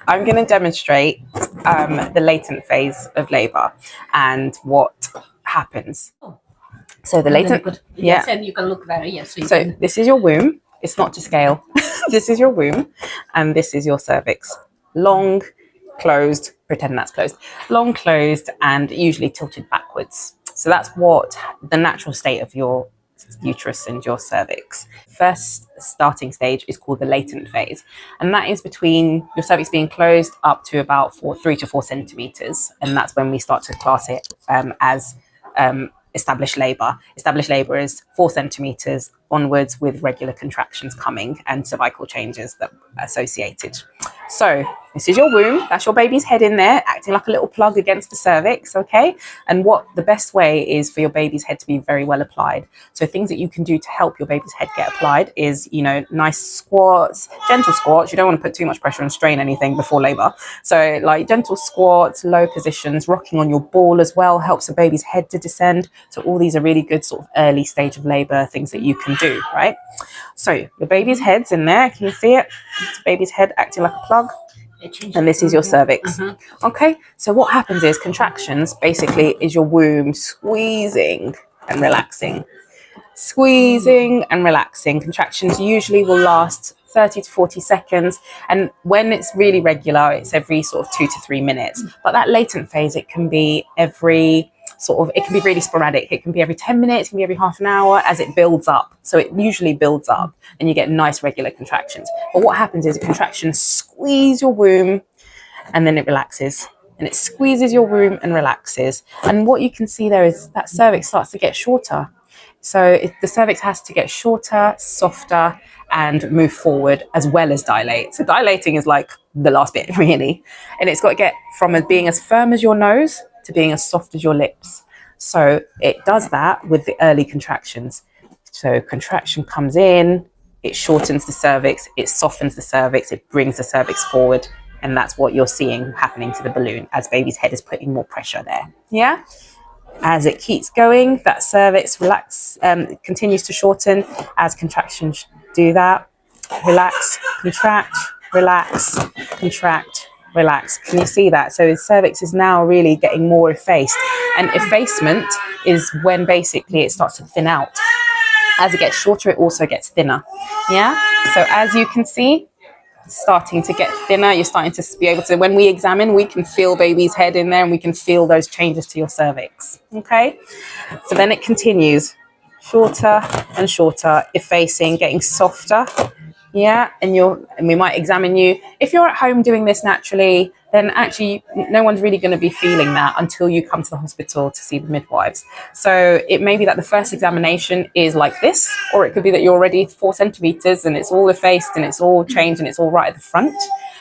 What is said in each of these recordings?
I'm going to demonstrate the latent phase of labor and what happens. So the latent, yes, and you can look there. Yes, so this is your womb. It's not to scale. This is your womb, and this is your cervix. Long, closed. Pretend that's closed. Long, closed, and usually tilted backwards. So that's what the natural state of your uterus and your cervix. First starting stage is called the latent phase, and that is between your cervix being closed up to about 3 to 4 centimeters, and that's when we start to class it as established labor. Established labor is 4 centimeters onwards with regular contractions coming and cervical changes that are associated. So this is your womb. That's your baby's head in there, acting like a little plug against the cervix, okay? And what the best way is for your baby's head to be very well applied. So things that you can do to help your baby's head get applied is, you know, nice squats, gentle squats. You don't want to put too much pressure and strain anything before labor. So like gentle squats, low positions, rocking on your ball as well helps the baby's head to descend. So all these are really good sort of early stage of labor things that you can do, right? So your baby's head's in there. Can you see it? It's baby's head acting like a plug. And this is your cervix. Okay, so what happens is contractions basically is your womb squeezing and relaxing. Squeezing and relaxing. Contractions usually will last 30 to 40 seconds. And when it's really regular, it's every sort of 2 to 3 minutes. But that latent phase, it can be every it can be really sporadic. It can be every 10 minutes, it can be every half an hour as it builds up. So it usually builds up and you get nice regular contractions. But what happens is contractions squeeze your womb and then it relaxes. And it squeezes your womb and relaxes. And what you can see there is that cervix starts to get shorter. So the cervix has to get shorter, softer, and move forward as well as dilate. So dilating is like the last bit, really. And it's got to get from being as firm as your nose to being as soft as your lips. So it does that with the early contractions. So contraction comes in, it shortens the cervix, it softens the cervix, it brings the cervix forward. And that's what you're seeing happening to the balloon as baby's head is putting more pressure there. Yeah? As it keeps going, that cervix continues to shorten as contractions do that. Relax, contract, relax, contract, relax. Can you see that? So the cervix is now really getting more effaced. And effacement is when basically it starts to thin out. As it gets shorter, it also gets thinner. Yeah? So as you can see, starting to get thinner. You're starting to be able to, when we examine, we can feel baby's head in there and we can feel those changes to your cervix. Okay, so then it continues shorter and shorter, effacing, getting softer. Yeah, and we might examine you. If you're at home doing this naturally, then actually no one's really going to be feeling that until you come to the hospital to see the midwives. So it may be that the first examination is like this, or it could be that you're already 4 centimeters and it's all effaced and it's all changed and it's all right at the front.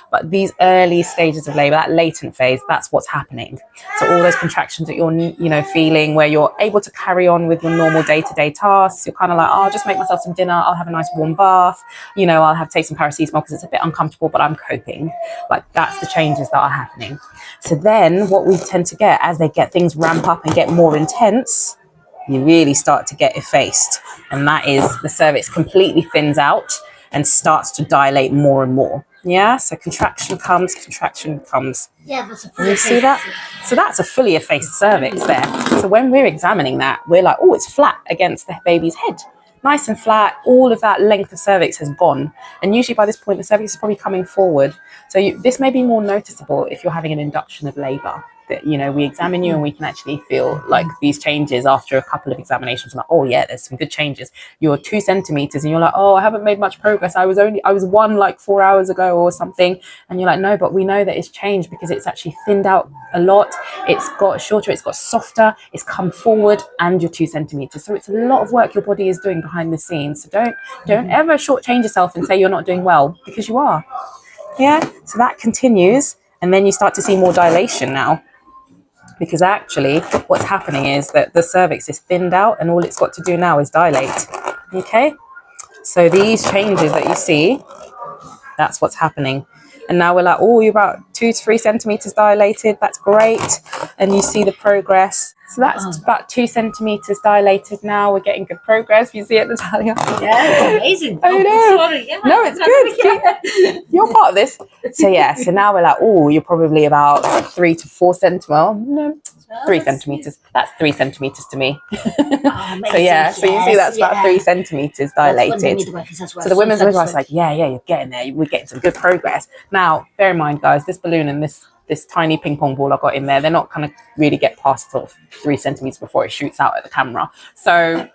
But these early stages of labor, that latent phase, that's what's happening. So all those contractions that you're, feeling where you're able to carry on with your normal day-to-day tasks, you're kind of like, oh, I'll just make myself some dinner, I'll have a nice warm bath, I'll have to take some paracetamol because it's a bit uncomfortable, but I'm coping. Like that's the changes that are happening. So then what we tend to get as things ramp up and get more intense, you really start to get effaced. And that is the cervix completely thins out and starts to dilate more and more. Yeah, so contraction comes. Yeah, that's a fully you see that? So that's a fully effaced cervix there. So when we're examining that, we're like, oh, it's flat against the baby's head. Nice and flat. All of that length of cervix has gone. And usually by this point, the cervix is probably coming forward. So this may be more noticeable if you're having an induction of labor. That, we examine you and we can actually feel like these changes after a couple of examinations. Like, oh yeah, there's some good changes. You're 2 centimeters and you're like, oh, I haven't made much progress. I was 1 like 4 hours ago or something. And you're like, no, but we know that it's changed because it's actually thinned out a lot. It's got shorter, it's got softer, it's come forward, and you're 2 centimeters. So it's a lot of work your body is doing behind the scenes. So don't ever shortchange yourself and say you're not doing well, because you are. Yeah. So that continues. And then you start to see more dilation now. Because actually what's happening is that the cervix is thinned out and all it's got to do now is dilate. Okay, so these changes that you see, that's what's happening. And now we're like, oh, you're about 2 to 3 centimeters dilated. That's great. And you see the progress. So that's about 2 centimeters dilated now. We're getting good progress. You see it, Natalia? Yeah, it's amazing. I know. Sorry. Yeah, No, it's good. You're part of this. So yeah, so now we're like, oh, you're probably about 3 to 4 centimeters. Well, no, 3 centimeters. That's 3 centimeters to me. So yeah, so you see that's about 3 centimeters dilated. So the women's midwife's like, yeah, you're getting there. We're getting some good progress. Now, bear in mind, guys, this balloon and this tiny ping pong ball I got in there, they're not going to really get past sort of 3 centimeters before it shoots out at the camera. So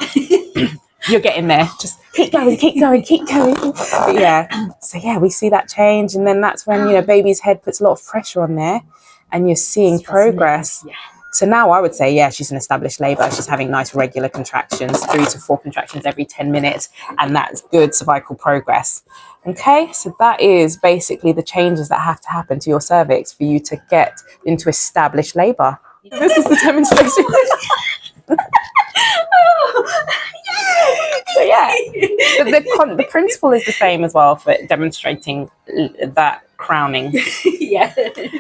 you're getting there. Just keep going. But yeah. So yeah, we see that change, and then that's when baby's head puts a lot of pressure on there, and you're seeing progress. Yeah. So now I would say, yeah, she's in established labour. She's having nice regular contractions, 3 to 4 contractions every 10 minutes, and that's good cervical progress. Okay, so that is basically the changes that have to happen to your cervix for you to get into established labour. This is the demonstration. So yeah, the principle is the same as well for demonstrating that crowning. Yeah.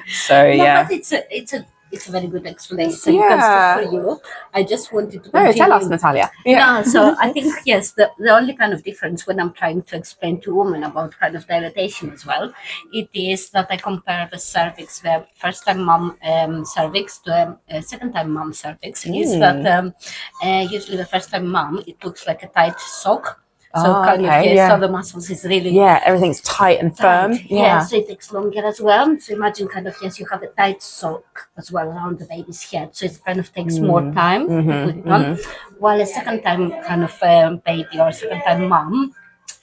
So yeah, but it's a very good explanation. So you can stop for you. I just wanted to continue. No, tell us, Natalia. Yeah. No, so I think yes, the only kind of difference when I'm trying to explain to women about kind of dilatation as well, it is that I compare the cervix, the first time mom cervix to a second time mom cervix. Is that usually the first time mom it looks like a tight sock. So so the muscles is really everything's tight and firm. Yeah, so it takes longer as well. So imagine kind of you have a tight sock as well around the baby's head. So it kind of takes more time to put it on. While a second time kind of baby or second time mom,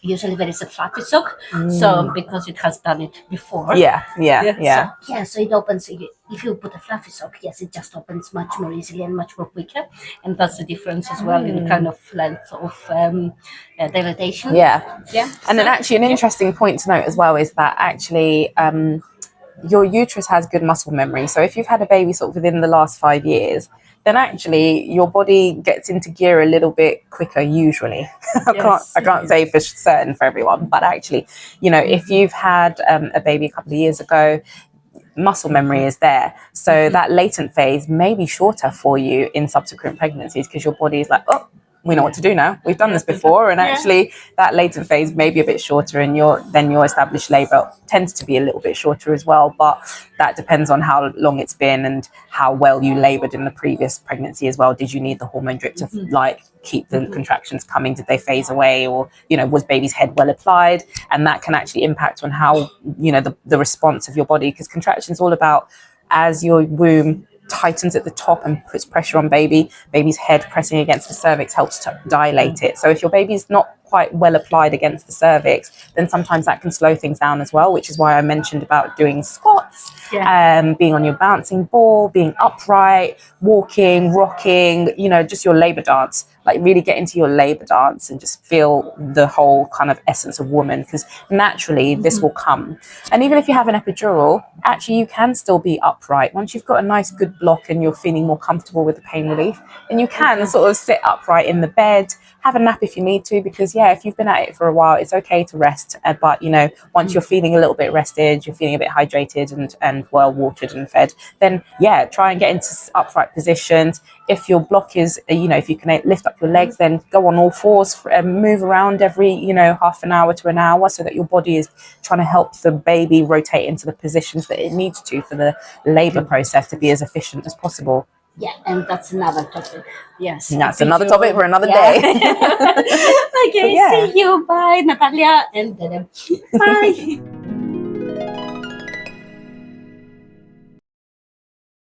usually there is a fluffy sock. So because it has done it before. So it opens. If you put a fluffy sock, yes, it just opens much more easily and much more quicker. And that's the difference as well in kind of length of dilatation. Yeah. And then actually an interesting point to note as well is that actually your uterus has good muscle memory. So if you've had a baby sort of within the last 5 years, then actually your body gets into gear a little bit quicker usually. I can't say for certain for everyone, but actually, if you've had a baby a couple of years ago, muscle memory is there. So that latent phase may be shorter for you in subsequent pregnancies because your body is like, oh, we know what to do now. We've done this before. And actually that latent phase may be a bit shorter and your established labour tends to be a little bit shorter as well. But that depends on how long it's been and how well you laboured in the previous pregnancy as well. Did you need the hormone drip to keep the contractions coming? Did they phase away? Or, was baby's head well applied? And that can actually impact on how, the response of your body, because contraction is all about as your womb tightens at the top and puts pressure on baby's head pressing against the cervix helps to dilate it. So if your baby's not quite well applied against the cervix, then sometimes that can slow things down as well, which is why I mentioned about doing squats, being on your bouncing ball, being upright, walking, rocking, just your labor dance, like really get into your labor dance and just feel the whole kind of essence of woman, because naturally this will come. And even if you have an epidural, actually you can still be upright. Once you've got a nice good block and you're feeling more comfortable with the pain relief, then you can sort of sit upright in the bed, have a nap if you need to, because if you've been at it for a while, it's okay to rest. But once you're feeling a little bit rested, you're feeling a bit hydrated and well watered and fed, then try and get into upright positions. If your block is, if you can lift up your legs, then go on all fours and move around every, half an hour to an hour, so that your body is trying to help the baby rotate into the positions that it needs to for the labor process to be as efficient as possible. Yeah, and that's another topic. Yes. And that's another topic for another day. Okay, see you. Bye, Natalia. And bye.